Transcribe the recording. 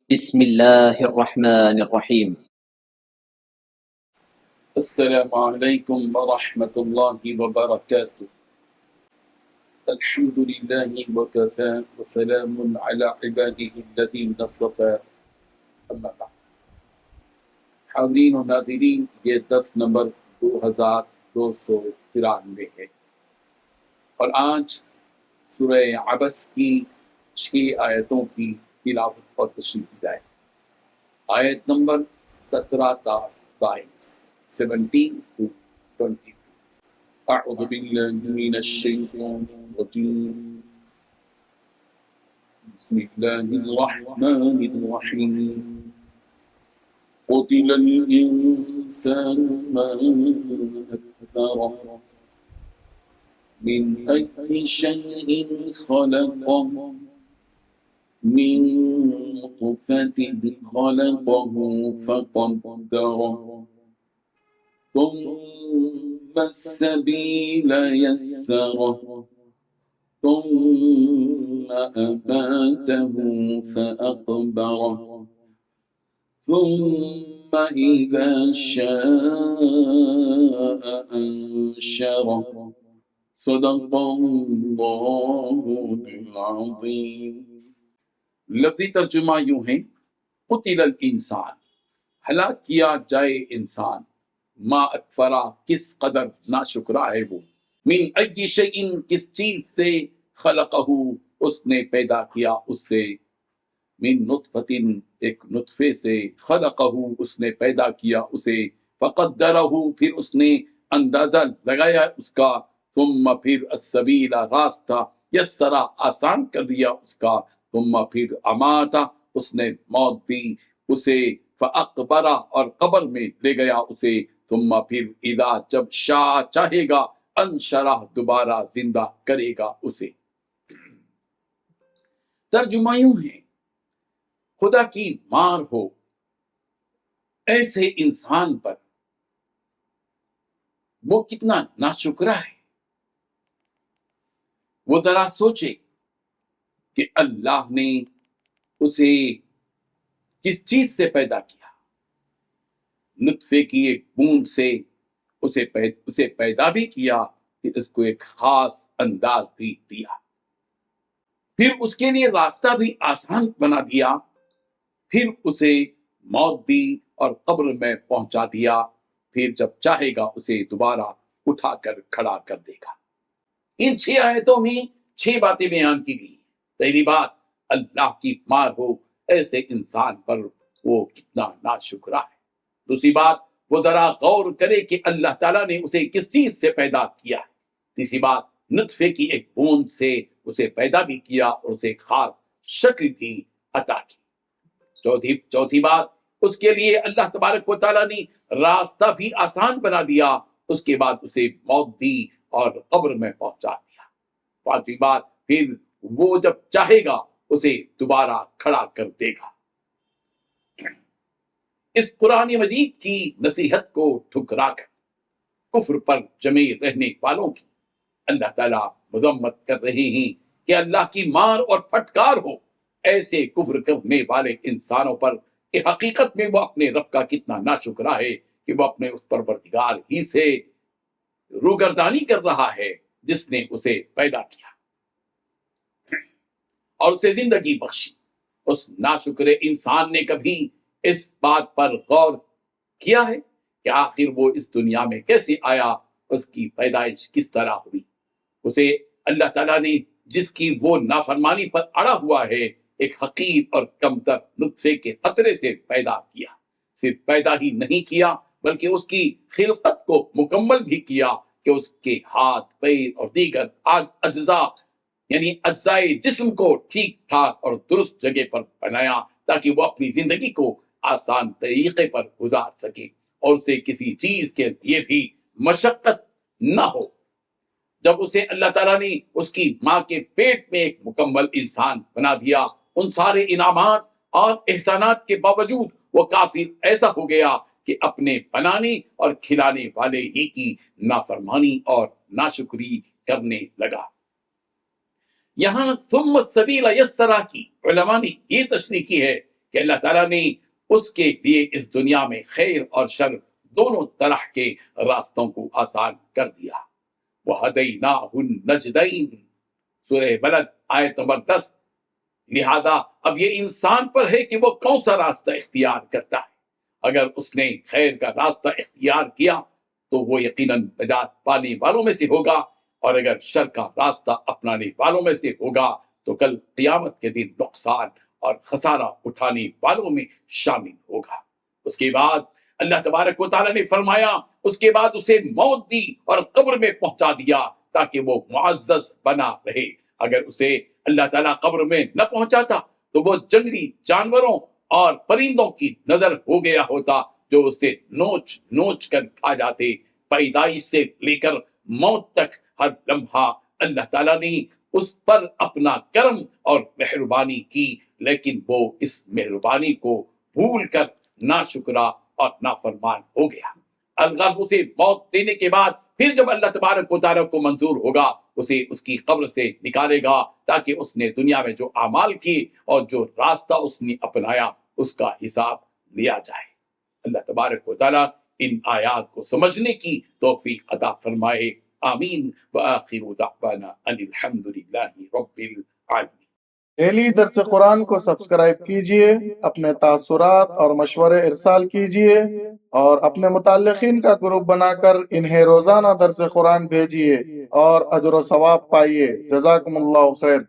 بسم الله الرحمن الرحيم. السلام علیکم ورحمۃ اللہ وبرکاتہ۔ الحمد للہ وکفى وسلام علی عباده الذین اصطفى، اما بعد۔ حاضرین و ناظرین، یہ درس نمبر 2293 ہے، اور آج سورہ عبس کی 6 آیتوں کی تلاوت اور تشریح کی جائے۔ آیت نمبر 17 تا 22، 17 to 22۔ اعوذ باللہ من الشیطان الرجیم، بسم اللہ الرحمن الرحیم۔ قتل الانسان ما اکفرہ، من ای شیء خلقہ، من نطفة خلقه فقدره، ثم السبيل يسره، ثم أماته فأقبره، ثم إذا شاء أنشره۔ صدق اللہ العظیم۔ لفظی ترجمہ یوں ہے، قتل الانسان، ہلاک کیا جائے انسان، ما اکفرا، کس قدر ناشکرا ہے وہ، من ای شیء، کس چیز سے، خلقہ، اس نے پیدا کیا اس سے، من نطفۃ، ایک نطفے سے، خلقہ، اس نے پیدا کیا اسے، فقدرہ، پھر اس نے اندازہ لگایا اس کا، ثم پھر السبیل، راستہ، یسرا، آسان کر دیا اس کا، ثم پھر اماتا، اس نے موت دی اسے، فاقبرہ، اور قبر میں لے گیا اسے، ثم پھر اذا، جب شاء، چاہے گا، انشرہ، دوبارہ زندہ کرے گا اسے۔ ترجمہ یوں ہے، خدا کی مار ہو ایسے انسان پر، وہ کتنا ناشکرا ہے۔ وہ ذرا سوچے کہ اللہ نے اسے کس چیز سے پیدا کیا، نطفے کی ایک بوند سے اسے پیدا بھی کیا، پھر اس کو ایک خاص انداز بھی دیا، پھر اس کے لیے راستہ بھی آسان بنا دیا، پھر اسے موت دی اور قبر میں پہنچا دیا، پھر جب چاہے گا اسے دوبارہ اٹھا کر کھڑا کر دے گا۔ ان 6 آیتوں میں 6 باتیں بیان کی گئی۔ پہلی بات، اللہ کی مار ہو ایسے انسان پر، وہ کتنا ناشکرا ہے۔ دوسری بات، وہ ذرا غور کرے کہ اللہ تعالیٰ نے اسے کس چیز سے پیدا کیا ہے۔ تیسری بات، نطفے کی ایک بوند سے اسے پیدا بھی کیا اور اسے خاص شکل بھی عطا کی۔ چوتھی بات، اس کے لیے اللہ تبارک و تعالیٰ نے راستہ بھی آسان بنا دیا، اس کے بعد اسے موت دی اور قبر میں پہنچا دیا۔ پانچویں بات، پھر وہ جب چاہے گا اسے دوبارہ کھڑا کر دے گا۔ اس قرآن مجید کی نصیحت کو ٹھکرا کر کفر پر جمے رہنے والوں کی اللہ تعالیٰ مذمت کر رہے ہیں کہ اللہ کی مار اور پھٹکار ہو ایسے کفر کرنے والے انسانوں پر، کہ حقیقت میں وہ اپنے رب کا کتنا ناشکرا ہے کہ وہ اپنے اس پروردگار ہی سے روگردانی کر رہا ہے جس نے اسے پیدا کیا اور اسے زندگی بخشی۔ اس ناشکر انسان نے کبھی اس بات پر غور کیا ہے کہ آخر وہ اس دنیا میں کیسے آیا، اس کی پیدائش کس طرح ہوئی؟ اسے اللہ تعالیٰ نے جس کی وہ نافرمانی پر اڑا ہوا ہے، ایک حقیر اور کمتر نطفے کے قطرے سے پیدا کیا۔ صرف پیدا ہی نہیں کیا بلکہ اس کی خلقت کو مکمل بھی کیا، کہ اس کے ہاتھ، پیر اور دیگر اجزاء، یعنی اجزائے جسم کو ٹھیک ٹھاک اور درست جگہ پر بنایا، تاکہ وہ اپنی زندگی کو آسان طریقے پر گزار سکے اور اسے کسی چیز کے لیے بھی مشقت نہ ہو۔ جب اسے اللہ تعالیٰ نے اس کی ماں کے پیٹ میں ایک مکمل انسان بنا دیا، ان سارے انعامات اور احسانات کے باوجود وہ کافر ایسا ہو گیا کہ اپنے بنانے اور کھلانے والے ہی کی نافرمانی اور ناشکری کرنے لگا۔ یہاں ثم السبیل یسرا کی علماء نے یہ تشریح کی ہے کہ اللہ تعالیٰ نے اس کے لیے اس دنیا میں خیر اور شر دونوں طرح کے راستوں کو آسان کر دیا۔ وَهَدَيْنَاهُ النَّجْدَيْنِ، سورہ بلد آیت نمبر 10۔ لہذا اب یہ انسان پر ہے کہ وہ کون سا راستہ اختیار کرتا ہے۔ اگر اس نے خیر کا راستہ اختیار کیا تو وہ یقیناً نجات پانے والوں میں سے ہوگا، اور اگر شر کا راستہ اپنانے والوں میں سے ہوگا تو کل قیامت کے دن نقصان اور خسارہ اٹھانے والوں میں شامل ہوگا۔ اس کے بعد اللہ تبارک و تعالیٰ نے فرمایا، اس کے بعد اسے موت دی اور قبر میں پہنچا دیا تاکہ وہ معزز بنا رہے۔ اگر اسے اللہ تعالیٰ قبر میں نہ پہنچاتا تو وہ جنگلی جانوروں اور پرندوں کی نظر ہو گیا ہوتا جو اسے نوچ نوچ کر کھا جاتے۔ پیدائش سے لے کر موت تک ہر لمحہ اللہ تعالیٰ نے اس پر اپنا کرم اور مہربانی کی، لیکن وہ اس مہربانی کو بھول کر ناشکرا اور نافرمان ہو گیا۔ الغرض اسے موت دینے کے بعد پھر جب اللہ تبارک و تعالیٰ کو منظور ہوگا اسے اس کی قبر سے نکالے گا تاکہ اس نے دنیا میں جو اعمال کیے اور جو راستہ اس نے اپنایا اس کا حساب لیا جائے۔ اللہ تبارک و تعالیٰ ان آیات کو سمجھنے کی توفیق عطا فرمائے، آمین۔ وآخر دعوانا ان الحمد للہ رب العالمین۔ ڈیلی درس قرآن کو سبسکرائب کیجئے، اپنے تاثرات اور مشورے ارسال کیجئے، اور اپنے متعلقین کا گروپ بنا کر انہیں روزانہ درس قرآن بھیجئے اور اجر و ثواب پائیے۔ جزاکم اللہ خیر۔